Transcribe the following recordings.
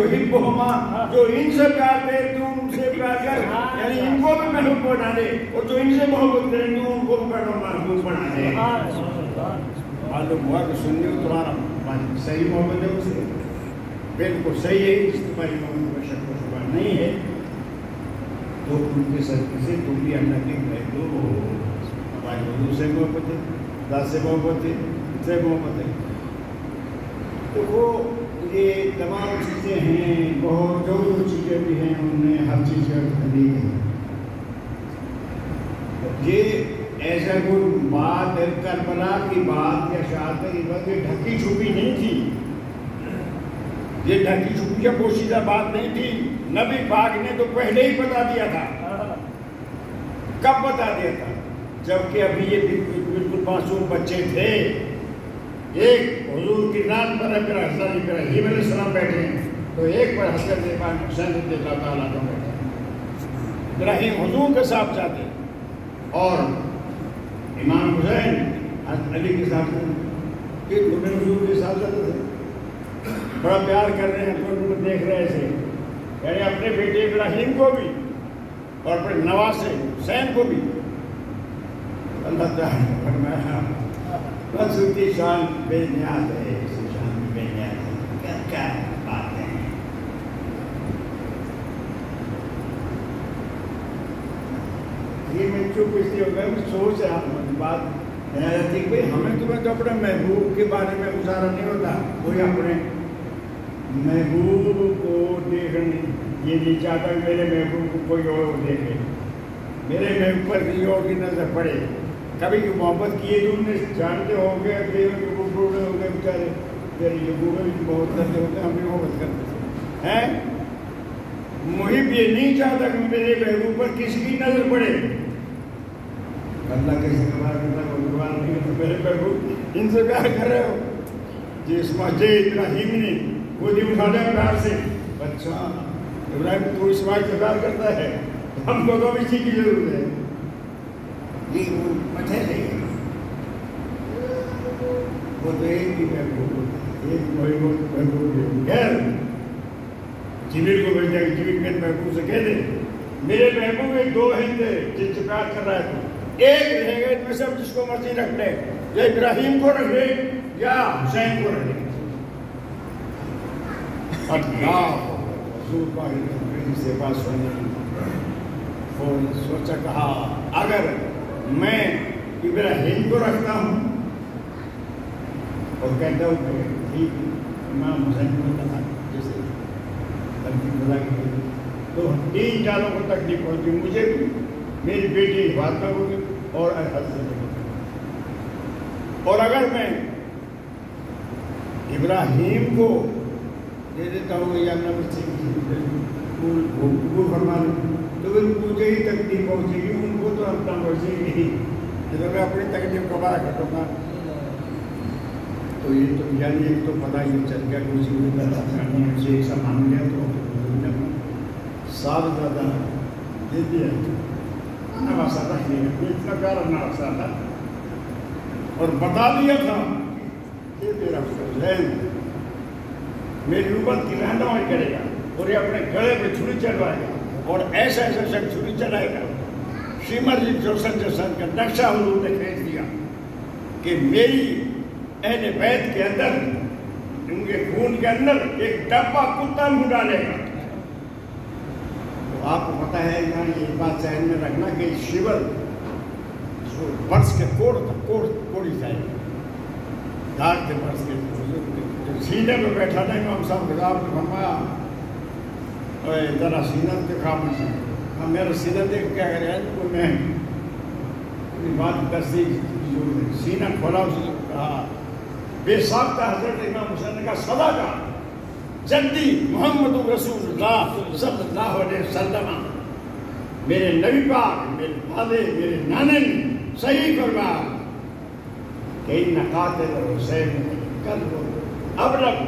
جو ان سے پیار کرے تو ان سے پیار کر، یعنی ان کو بھی محبوب بنا دے، اور جو ان سے محبت کرے تو ان کو بھی محبوب بنا دے۔ معلوم ہوا کہ سنی ہو تمہارا صحیح محبت ہے اسے، بالکل صحیح ہے، اس تمہاری محبت میں شک و شبہ نہیں ہے، تو ان کے صدقے سے تم بھی اللہ کے محبوب ہو۔ ہماری حضور سے محبت ہے، ذات سے محبت ہے، ان سے محبت ہے۔ تو وہ یہ تمام چیزیں ہیں، بہت جو چیزیں بھی ہیں ان میں ہر چیز کا خرید ہے۔ یہ ایسا کوئی بات کربلا کی بات یا شہادت کی بات یہ ڈھکی چھپی نہیں تھی، یہ ڈھکی چھپی یا پوشیدہ بات نہیں تھی۔ نبی پاک نے تو پہلے ہی بتا دیا تھا۔ کب بتا دیا تھا؟ جبکہ ابھی یہ بالکل معصوم بچے تھے۔ ایک حضور کی رات پر حضرت ابراہیم علیہ السلام بیٹھے ہیں، تو ایک پر حضرت امام حسین رضی اللہ تعالیٰ عنہ بیٹھے ہیں۔ ابراہیم حضور کے ساتھ جاتے اور امام حسین حضرت علی کے ساتھ کہ دونوں حضور کے ساتھ جاتے تھے، بڑا پیار کر رہے ہیں، دونوں دیکھ رہے تھے، یعنی اپنے بیٹے ابراہیم کو بھی اور اپنے نواسے حسین کو بھی۔ اللہ تعالیٰ نے فرمایا بس ان کی شان بے نیاز ہے، اس کی شان بے نیاز ہے۔ کیا بات ہے؟ یہ میں چپ اس لیے ہو گیا، میں سوچ رہا ہوں بات رہتی کہ ہمیں تمہیں تو اپنے محبوب کے بارے میں گزارا نہیں ہوتا، کوئی اپنے محبوب کو دیکھنے یہ نہیں چاہتا کہ میرے محبوب کو کوئی اور دیکھے، میرے محبوب پر کسی اور کی نظر پڑے۔ کبھی جو محبت کیے جو انہیں جانتے ہوں گے، بوڑھے ہو گئے بیچارے، جو بوڑھے بھی محبت کرتے ہوتے ہیں، ہم بھی محبت کرتے ہیں۔ محب یہ نہیں چاہتا کہ میرے محبوب پر کسی کی نظر پڑے۔ اللہ کیسے کمال کرتا ہے، کوئی کمال نہیں کرتا، میرے محبوب ان سے پیار کر رہے ہو۔ جس مسجد ابراہیم نے وہ دی اٹھا دیا پیار سے، اچھا ابراہیم تو اسماعیل سے پیار کرتا ہے، ہم کو تو اسی کی ضرورت ہے۔ یہ وہ مٹھے سے وہ تو ایک ہی محبوب، ایک محبوب ہے۔ جبریل کو بھیجا کہ جبریل میرے محبوب سے کہہ دے میرے محبوب میں دو ہیں تھے جن سے پیار کر رہا ہے، تو ایک رہے گا ان میں سے جس کو مرضی رکھ لے، یا ابراہیم کو رکھ لے یا حسین کو رکھ لے۔ اللہ حضور پاک سے بات سنی، سوچا کہا اگر میں ابراہیم کو رکھتا ہوں اور کہتا ہوں کہ ٹھیک امام حسین کو رکھتا جیسے خدا کی، تو تین چاروں کو تکلیف ہوگی، مجھے بھی، میری بیٹی فاطمہ کو بھی اور حضرت کو بھی۔ اور اگر میں ابراہیم کو دے دیتا ہوں یا اللہ قبول فرما لوں تو پھر مجھے ہی تکلیف پہنچے گی، ان کو تو اپنا مرضی نہیں، تو میں اپنی تکلیف کو بڑا کٹوں گا۔ تو یہ تو یعنی ایک تو پتہ یہ چل گیا کہ اسی سے ایک سا مان لیا، تو سال زیادہ دے دیا نواسا رکھ لیا، اتنا پیارا نواسا تھا، اور بتا دیا تھا کہ میرا حسین میری امت کی رہنمائی کرے گا، اور یہ اپنے گلے پہ چھری چلوائے گا، اور ایسا ایسا شخص چھری چلائے گا۔ شیمر جی جوسن کا نقشہ حضور نے کھینچ دیا کہ میری اہل بیت کے اندر، ان کے خون کے اندر ایک ڈبہ کتا منہ ڈالے گا۔ تو آپ کو پتہ ہے یہاں یہ بات ذہن میں رکھنا کہ شیور برس کے کوڑی جائے گا، داغ کے برس کے سینے پہ بیٹھا تھا امام صاحب کے آپ نے فرمایا ذرا سینہ دکھا مجھے، ہم میرا سینہ دیکھ کیا کہہ رہے ہیں، تو میں بات دستی سینہ کھولا، اس نے کہا بے ساختہ حضرت امام حسین نے کہا صدا کا جدی محمد رسول اللہ صلی اللہ علیہ وسلم، میرے نبی پاک، میرے والے، میرے نانے نے صحیح فرمایا کہ ان قاتل حسین قلب ابلغ،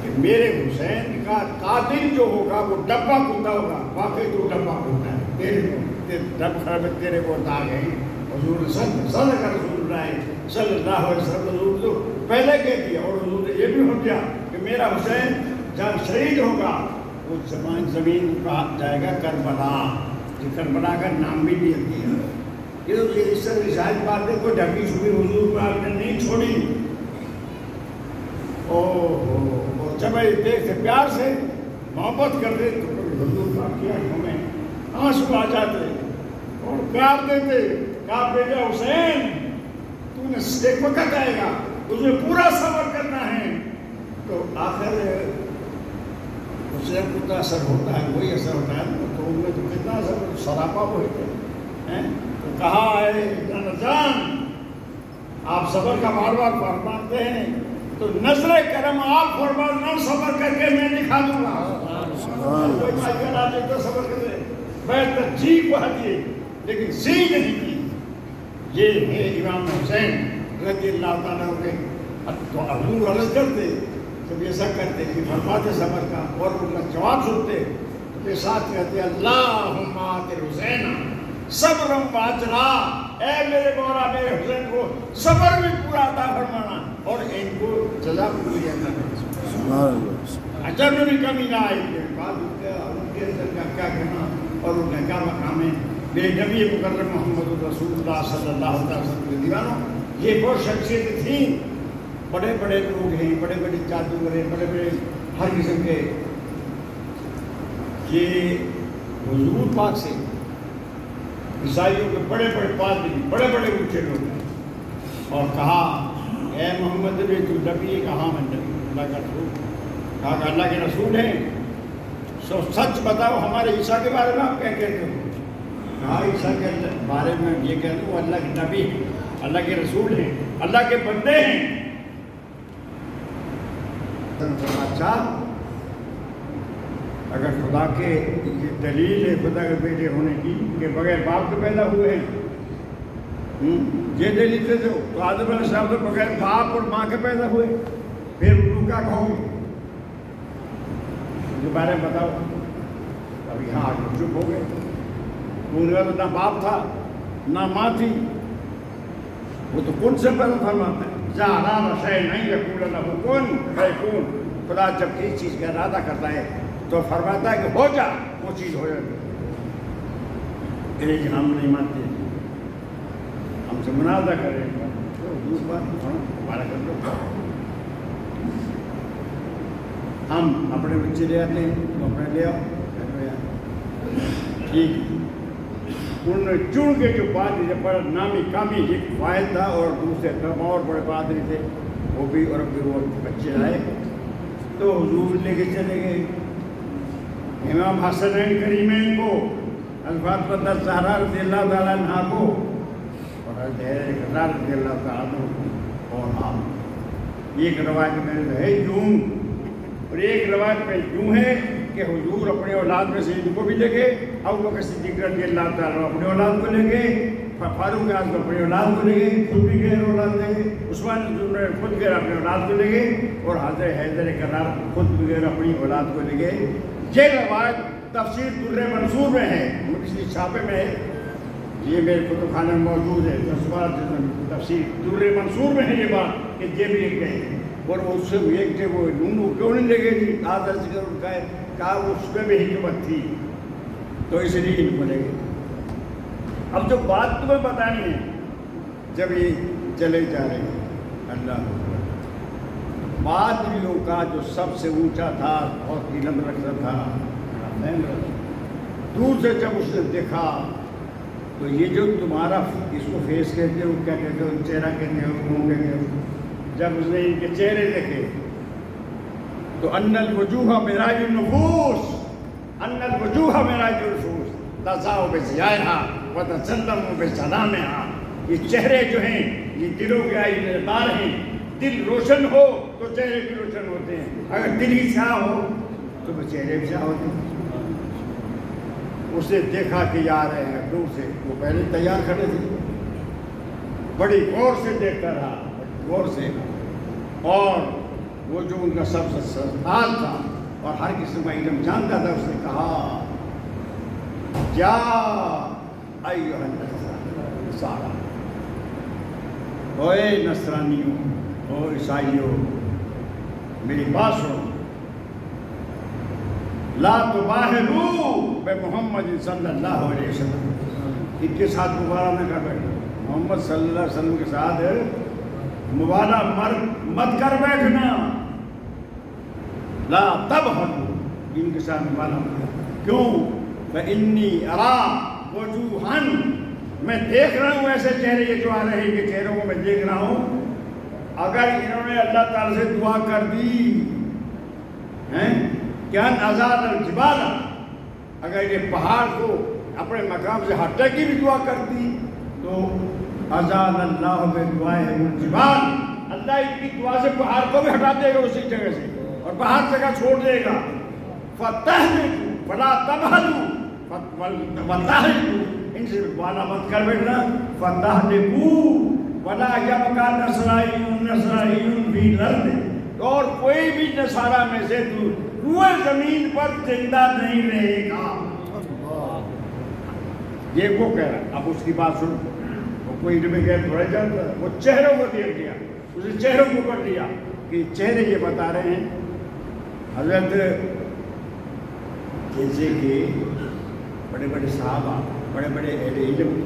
کہ میرے حسین کا قاتل جو ہوگا وہ ڈبہ کتا ہوگا۔ واقعی تو ڈبہ کتا ہے، تیرے ڈب خراب تیرے کو داغ ہے۔ حضور صلی اللہ علیہ وسلم حضور تو پہلے کہہ دیا، اور حضور نے یہ بھی ہو گیا کہ میرا حسین جب شہید ہوگا وہ زمین کہا جائے گا کربلا، یہ کربلا کا نام بھی دیا گیا۔ یہ تو اس طرح شاید باتیں کوئی ڈھکی چھپی حضور پاک نے نہیں چھوڑی۔ اور جب دیکھ سے پیار سے محبت کرتے تو حضور پاک کی آنکھوں میں آنسو آ جاتے اور پیار دیتے، کہا بیٹا حسین تو نے ایک وقت آئے گا تجھے پورا صبر کرنا ہے۔ تو آخر حسین کو تو اثر ہوتا ہے، وہی اثر ہوتا ہے، تو ان میں تو کتنا اثر سراپا ہوئے تھے۔ تو کہا ہے جان آپ صبر کا بار بار فرماتے ہیں تو نظر کرم آپ فرمان صبر کر کے میں دکھا دوں گا۔ کوئی مائکل آتے تو صبر کرتے میں ترجیح کو ہٹیے لیکن سی نہیں کی۔ یہ ہے امام حسین رضی اللہ تعالیٰ کے۔ تو حضور عرض کرتے جب ایسا کرتے کہ فرماتے صبر کا اور ان کا جواب سنتے تو پھر ساتھ کہتے اللہم آت حسین صبر واجرا، اے میرے مولا میرے حسین کو صبر بھی پورا عطا فرمانا اور ان کو جزا بھی پوری عطا فرمانا، اجر میں بھی کمی نہ آئے۔ ان کے اندر کا کیا کہنا اور ان کا کیا مقام ہے۔ میرے نبی مکرم محمد رسول اللہ صلی اللہ علیہ وسلم کے دیوانوں، یہ وہ شخصیت تھیں، بڑے بڑے لوگ ہیں، بڑے بڑے جادوگر ہیں، بڑے بڑے ہر قسم کے۔ یہ حضور پاک سے عیسائیوں کے بڑے بڑے پادری، بڑے بڑے اونچے لوگ ہیں، اور کہا اے محمد نے تو نبی، کہا میں نبی اللہ کا رسول، کہا کہ اللہ کے رسول ہیں سو سچ بتاؤ ہمارے عیسیٰ کے بارے میں آپ کیا کہتے ہو؟ کہا عیسیٰ کے بارے میں یہ کہتا ہوں اللہ کے نبی ہیں، اللہ کے رسول ہیں، اللہ کے بندے ہیں۔ اچھا اگر خدا کے یہ دلیل ہے خدا کے بیٹے ہونے کی کہ بغیر باپ کے پیدا ہوئے ہیں، یہ دلیل سے تو آدم علیہ السلام تو بغیر باپ اور ماں کے پیدا ہوئے، پھر انہوں کیا کہو گے؟ اس کے بارے میں بتاؤ۔ اب یہاں آگے چپ ہو گئے، ان کا تو نہ باپ تھا نہ ماں تھی، وہ تو کن سے پیدا فرماتا ہے جعل شیء نہیں یقول له کن فیکون۔ خدا جب کسی چیز کا ارادہ کرتا ہے تو فرماتا ہے کہ ہو جا، وہ چیز ہو جاتی ہے۔ ایک ہم نہیں مانتے، ہم سے منازعہ کریں ہمارا کر دو، ہم اپنے بچے لے آتے ہیں تو اپنے لے آؤ ٹھیک۔ انہوں نے چن کے جو پادری جب بڑا نامی کامی ایک فائد تھا اور دوسرے اور بڑے پادری تھے وہ بھی، اور پھر وہ بچے آئے تو حضور لے کے چلے گئے امام حسنین کریمین کو، حضرت فاطمہ الزہرا رضی اللہ تعالیٰ عنہا کو، اور حضرت غزال رضی اللہ تعالیٰ عنہ۔ اور ہاں ایک روایت میں ہے یوں، اور ایک روایت میں یوں ہے کہ حضور اپنے اولاد میں سے ان کو بھی لے گئے، ابو بکر صدیق رضی اللہ تعالیٰ اپنے اولاد کو لے گئے، فاروق اعظم اپنے اولاد کو لے گئے، خود بھی غیر اولاد لے گئے، عثمان خود غیر اپنے اولاد کو لے گئے، اور حضرت حیدر کرار خود بھی غیر اپنی اولاد کو لے گئے۔ یہ روایت تفسیر در منصور میں ہے، کسی چھاپے میں ہے، یہ میرے کتب خانے میں موجود ہے، تفسیر در منصور میں ہے یہ بات کہ یہ بھی ایک گئے، اور اس سے ایک تھے وہ نونو کیوں نہیں لے گئے تھی آدھر ذکر ان کا ہے، کہا اس میں بھی حکمت تھی تو اس لیے ان کو لے گئے۔ اب جو بات تمہیں بتانی ہے، جب یہ چلے جا رہے ہیں اللہ پادریوں کا جو سب سے اونچا تھا، بہت علم رکھتا تھا، دور سے جب اس نے دیکھا تو یہ جو تمہارا اس کو فیس کہتے ہو، کیا کہتے ہو، چہرہ کہتے ہو، منہ کہتے ہو، جب اس نے ان کے چہرے دیکھے تو ان الوجوہ معراج النفوس، ان الوجوہ معراج النفوس تضاء بضیائها وتسلم بسلامها۔ یہ چہرے جو ہیں یہ دلوں کے آئینے دار ہیں، دل روشن ہو تو چہرے بھی روشن ہوتے ہیں، اگر دل ہی سیاہ ہو تو چہرے بھی سیاہ ہوتے ہیں۔ اسے دیکھا کہ یہ آ رہے ہیں دور سے، وہ پہلے تیار کھڑے تھے، بڑی غور سے دیکھتا رہا، غور سے، اور وہ جو ان کا سب سے سردار تھا اور ہر قسم کا علم جانتا تھا، اس نے کہا یا ایھا النصارى، اوے نصرانیوں، او عیسائیوں، میری بات سنو، لا تباہلوا بمحمد صلی اللہ علیہ وسلم، ان کے ساتھ مبالغہ نہ کر بیٹھنا، محمد صلی اللہ علیہ وسلم کے ساتھ مبالغہ مت کر بیٹھنا، لا تبہلوا، ان کے ساتھ مبالغہ مت کرنا، کیوں؟ فإنی ارا وجوہا، میں دیکھ رہا ہوں ایسے چہرے یہ جو آ رہے ہیں، یہ چہروں کو میں دیکھ رہا ہوں، اگر انہوں نے اللہ تعالیٰ سے دعا کر دی کہ ان ازال الجبال، اگر یہ پہاڑ کو اپنے مقام سے ہٹنے کی بھی دعا کر دی تو ازال اللہ بدعائہم الجبال، اللہ ان کی دعا سے پہاڑ کو بھی ہٹا دے گا اسی جگہ سے، اور پہاڑ جگہ چھوڑ دے گا۔ فتہلکوا فلا تبہلوا، ان سے مبالغہ مت کر بیٹھنا، فتہلکوا ولا یبقى نصرائی فی الارض، اور کوئی بھی نصارہ میں سے روئے زمین پر زندہ نہیں رہے گا۔ یہ وہ کہہ رہا ہے، اب اس کی بات سنو، وہ کوئی نبی غیر تھوڑا جانتا ہے، وہ چہروں کو دیکھ لیا، اسے چہروں کو پڑھ لیا کہ چہرے یہ بتا رہے ہیں حضرت جیسے کہ بڑے بڑے صحابہ، بڑے بڑے اہل علم،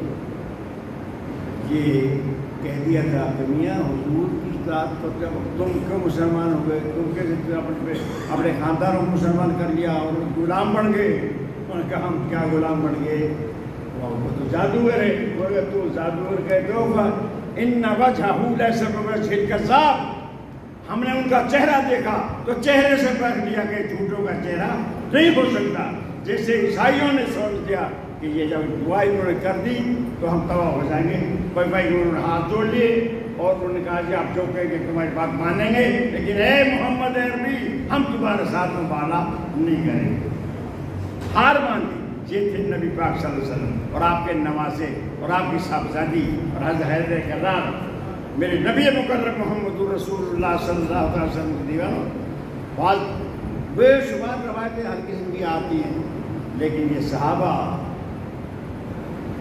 یہ کہہ دیا تھا کہ میاں حضور کی اطاعت پر جب تم کیوں مسلمان ہو گئے، تم کیسے اپنے خاندانوں کو مسلمان کر لیا اور غلام بن گئے؟ انہوں نے کہا ہم کیا غلام بن گئے، وہ تو جادوگر ہے، بولے تو جادوگر کہتے ہو، ان وجہہ لیس بوجہ الکذاب، ہم نے ان کا چہرہ دیکھا تو چہرے سے پرکھ لیا کہ جھوٹوں کا چہرہ نہیں ہو سکتا، جیسے عیسائیوں نے سوچ دیا کہ یہ جب دعا انہوں نے کر دی تو ہم تباہ ہو جائیں گے، بھائی انہوں نے ہاتھ جوڑ لیے اور انہوں نے کہا کہ آپ جو کہیں گے تمہاری بات مانیں گے، لیکن اے محمد عربی ہم تمہارے ساتھ مبالغہ نہیں کریں گے، ہار مان دی۔ یہ تھے نبی پاک صلی اللہ علیہ وسلم اور آپ کے نواسے اور آپ کی صاحبزادی اور حضرت حیدر کرار، میرے نبی مکرم محمد رسول اللہ صلی اللہ علیہ وسلم کے دیوانوں، بہت بے شمار روایتیں ہر قسم کی آتی ہیں، لیکن یہ صحابہ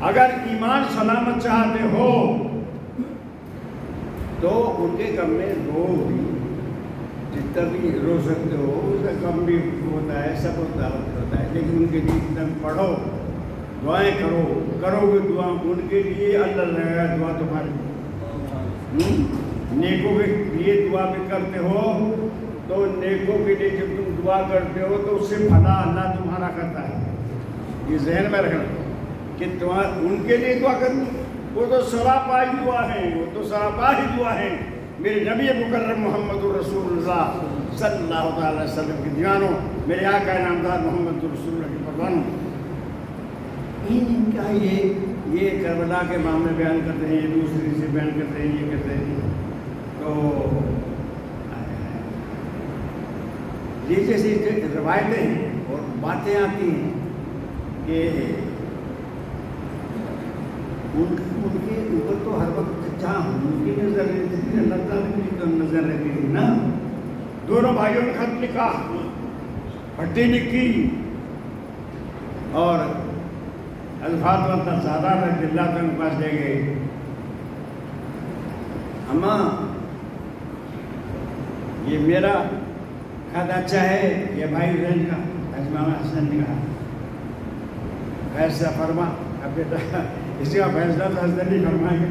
اگر ایمان سلامت چاہتے ہو تو ان کے غم میں رو بھی، جتنا بھی رو سکتے ہو اس کا غم بھی ہوتا ہے، سب ہوتا ہے، لیکن ان کے لیے اتنا پڑھو، دعائیں کرو گے دعا ان کے لیے، اللہ لگا دعا تمہاری، نیکوں کے لیے دعا بھی کرتے ہو تو نیکوں کے لیے جب تم دعا کرتے ہو تو اس سے بھلا اللہ تمہارا کرتا ہے، یہ ذہن میں رکھنا کہ ان کے لیے دعا کرنی، وہ تو سراپائی دعا ہیں، وہ تو سراپائی دعا ہیں۔ میرے نبی مکرم محمد رسول اللہ صلی اللہ علیہ وسلم کے دیوانوں، میرے آقا نامدار محمد رسول اللہ کے پروانوں، ان کا یہ کربلا کے معاملے بیان کرتے ہیں، یہ دوسری سے بیان کرتے ہیں، یہ کہتے ہیں، تو یہ جیسی روایتیں ہیں اور باتیں آتی ہیں کہ ان کے اوپر تو ہر وقت جہاں ان کی نظر رہتی تھی، اللہ تعالیٰ کی تو نظر رہتی تھی نا۔ دونوں بھائیوں نے خط لکھا، پٹی لکھی، اور الفاظ والتا سارا رضی اللہ عنہ کے پاس لے گئے، اماں یہ میرا خط اچھا ہے یا بھائی بہن کا؟ امام حسن نے کہا فیصلہ فرما، اب بیٹا اس کا فیصلہ تو حضرت نہیں فرمائیں گے،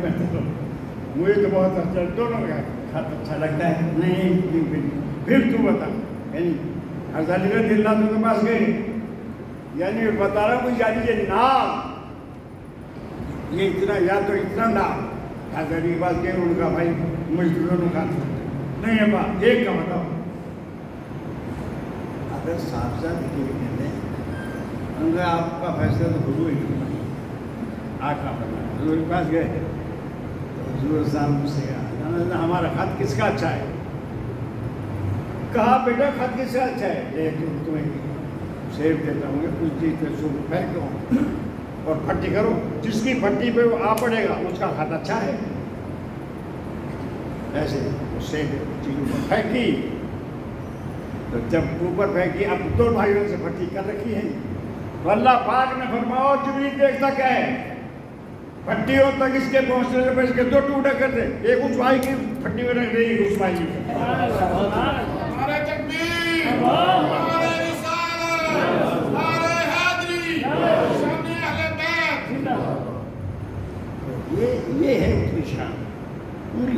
مجھے تو بہت اچھا، دونوں کا خط اچھا لگتا ہے، نہیں پھر تو بتا، یعنی حضرت رضی اللہ عنہ کے پاس گئے، یعنی بتا رہا ہوں یعنی یہ نام، یہ اتنا یا تو اتنا نام، حضرت کے پاس گئے، ان کا بھائی مجھ دونوں کا نہیں ابا ایک کا بتاؤ، اگر صاحب صاحب کہتے ہیں ان کا آپ کا فیصلہ تو حضور ہی آقا فرمایا، حضور کے پاس گئے تو حضور صاحب سے کہا ہمارا خط کس کا اچھا ہے؟ کہا بیٹا خط کس کا اچھا ہے؟ لیکن تمہیں سیب دیتا ہوں، کچھ چیز پہ سو پھینکو اور پھٹی کرو، جس کی پھٹی پہ وہ آ پڑے گا اس کا خط اچھا ہے۔ ایسے وہ سیب چیزوں پر پھینکی، تو جب اوپر پھینکی، اب دو بھائیوں سے پھٹی کر رکھی ہے، تو اللہ پاک نے فرماؤ جبریل دیکھتا کیا ہے، پھٹیوں تک اس کے پہنچنے سے پہلے اس کے دو ٹوٹے کر دے، ایک اس بھائی کی پھٹی میں رکھ دے، ایک اس بھائی کی،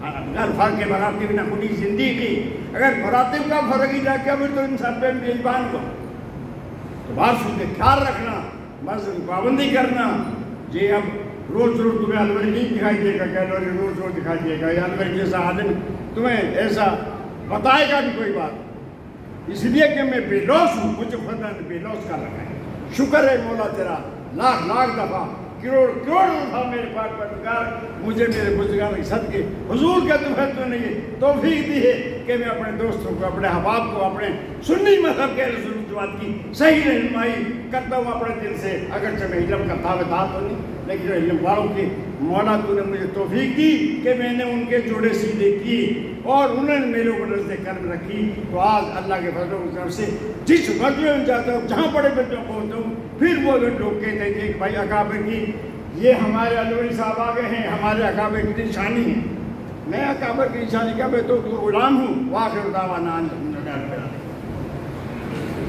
اگر فرق مراتب نہ خودی زندگی اگر مراتب کا فرق ہی رکھا پھر تو انسان پہ میزبان کو تو بات سنتے خیال رکھنا مسجد پابندی کرنا جی اب روز روز تمہیں الوری نہیں دکھائی دے گا کیلوری روز روز دکھائی دے گا یا الوری جیسا آدمی تمہیں ایسا بتائے گا بھی کوئی بات اس لیے کہ میں بے لوس ہوں مجھے خدا نے بے لوس کر رکھا ہے شکر ہے مولا تیرا لاکھ لاکھ دفعہ کروڑ کروڑ دفعہ میرے پاک پروردگار مجھے میرے بزرگان کے صدقے حضور کے تمہیں تو نہیں توفیق دی ہے کہ میں اپنے دوستوں کو اپنے احباب کو اپنے سنی مذہب کے رسول بات کی صحیح رہنمائی کرتا ہوں اپنے دل سے اگرچہ میں علم کا تابعدار تو نہیں لیکن علم والوں کی مولا تو نے مجھے توفیق دی کہ میں نے ان کے جوڑے سیدھے کی اور انہوں نے میرے اوپر رزق کرم رکھی تو آج اللہ کے فضل و کرم سے جس وقت میں جاتا ہوں جہاں بڑے بچوں پہنچتا ہوں پھر وہ لوگ کہتے ہیں کہ بھائی اکابر کی یہ ہمارے علوی صاحب آگے ہیں ہمارے اکابر کی نشانی ہے میں اکابر کی نشانی کا میں تو غلام ہوں واخر دعوانا الحمدللہ